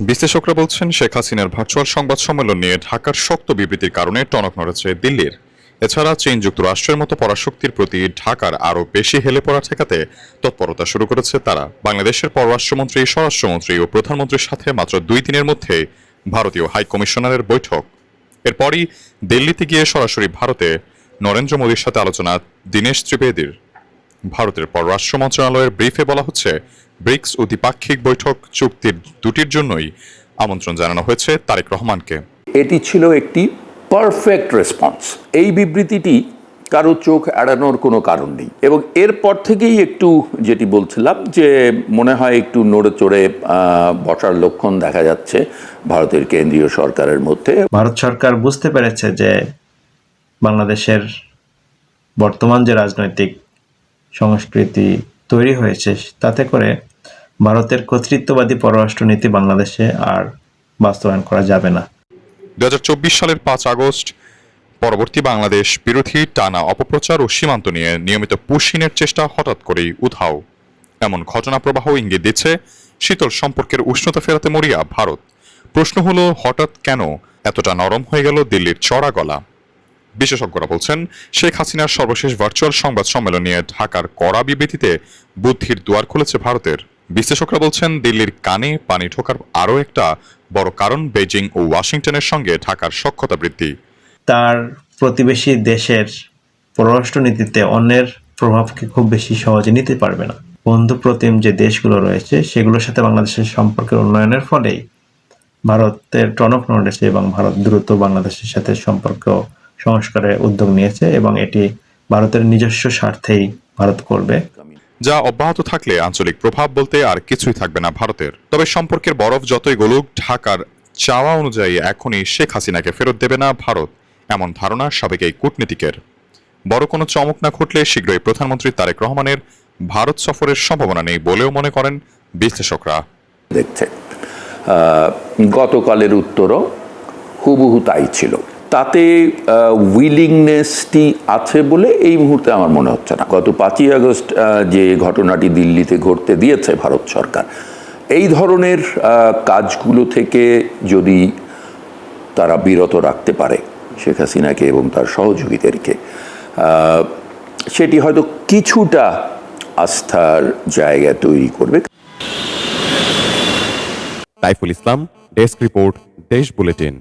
বিশ্লেষকরা বলছেন, শেখ হাসিনার ভার্চুয়াল সংবাদ সম্মেলন নিয়ে ঢাকার শক্ত বিবৃতির কারণে টনক নড়েছে দিল্লির। এছাড়া চীন যুক্তরাষ্ট্রের মতো পরাশক্তির প্রতি ঢাকার আরও বেশি হেলে পড়া ঠেকাতে তৎপরতা শুরু করেছে তারা। বাংলাদেশের পররাষ্ট্রমন্ত্রী, স্বরাষ্ট্রমন্ত্রী ও প্রধানমন্ত্রীর সাথে মাত্র 2 দিনের মধ্যে ভারতীয় হাই কমিশনারের বৈঠক। এরপরই দিল্লিতে গিয়ে সরাসরি ভারতে নরেন্দ্র মোদীর সাথে আলোচনা দীনেশ ত্রিবেদীর। ভারতের পররাষ্ট্র মন্ত্রণালয়ের ব্রিফে বলা হচ্ছে, ব্রিক্স ও দ্বিপাক্ষিক বৈঠক চুক্তির দুটির জন্যই আমন্ত্রণ জানানো হয়েছে তারেক রহমানকে। এটি ছিল একটি পারফেক্ট রেসপন্স। এই বিবৃতিটি কারো চোখ এড়ানোর কোনো কারণ নেই, এবং এরপর থেকেই একটু যেটি বলছিলাম যে মনে হয় একটু নড়ে চড়ে বসার লক্ষণ দেখা যাচ্ছে ভারতের কেন্দ্রীয় সরকারের মধ্যে। ভারত সরকার বুঝতে পেরেছে যে বাংলাদেশের বর্তমান যে রাজনৈতিক সংস্কৃতি তৈরি হয়েছে, তাতে করে ভারতের কর্তৃত্ববাদী পররাষ্ট্রনীতি বাংলাদেশে আর বাস্তবায়ন করা যাবে না। 2024 সালের 5 আগস্ট পরবর্তী বাংলাদেশ বিরোধী টানা অপপ্রচার ও সীমান্ত নিয়ে নিয়মিত পুশিনের চেষ্টা হঠাৎ করেই উধাও। এমন ঘটনা প্রবাহ ইঙ্গিত দিচ্ছে শীতল সম্পর্কের উষ্ণতা ফেরাতে মরিয়া ভারত। প্রশ্ন হলো, হঠাৎ কেন এতটা নরম হয়ে গেল দিল্লির চড়া গলা? বিশেষজ্ঞরা বলছেন, শেখ হাসিনার সর্বশেষ ভার্চুয়াল সংবাদ সম্মেলন নিয়ে ঢাকার কড়া বিবৃতিতে বুদ্ধির দুয়ার খুলেছে ভারতের। বিশ্লেষকরা বলছেন, দিল্লির কানে পানি ঢোকার আরও একটা বড় কারণ বেজিং ও ওয়াশিংটনের সঙ্গে ঢাকার সখ্যতা বৃদ্ধি। তার প্রতিবেশী দেশের পররাষ্ট্রনীতিতে অন্যের প্রভাবকে খুব বেশি সহজে নিতে পারবে না। বন্ধুপ্রতিম যে দেশগুলো রয়েছে সেগুলোর সাথে বাংলাদেশের সম্পর্কের উন্নয়নের ফলেই ভারতের টনক নড়েছে, এবং ভারত দ্রুত বাংলাদেশের সাথে সম্পর্ক সংস্কারের উদ্যোগ নিয়েছে, এবং এটি ভারতের নিজস্ব স্বার্থেই ভারত করবে। যা অব্যাহত থাকলে আঞ্চলিক প্রভাব বলতে আর কিছুই থাকবে না ভারতের। তবে সম্পর্কের বরফ যতই গলুক, ঢাকার চাওয়া অনুযায়ী এখনই শেখ হাসিনাকে ফেরত দেবে না ভারত, এমন ধারণা সাবেক এই কূটনীতিকের। বড় কোনো চমক না ঘটলে শীঘ্রই প্রধানমন্ত্রী তারেক রহমানের ভারত সফরের সম্ভাবনা নেই বলেও মনে করেন বিশ্লেষকরা। দেখছে গতকালের উত্তরও হুবহু তাই ছিল। তাতে উইলিংনেসটি আছে বলে এই মুহূর্তে আমার মনে হচ্ছে না। গত 5ই আগস্ট যে ঘটনাটি দিল্লিতে ঘটতে দিয়েছে ভারত সরকার, এই ধরনের কাজগুলো থেকে যদি তারা বিরত রাখতে পারে শেখ হাসিনাকে এবং তার সহযোগীদেরকে, সেটি হয়তো কিছুটা আস্থার জায়গা তৈরি করবে। সাইফুল ইসলাম, ডেস্ক রিপোর্ট, দেশ বুলেটিন।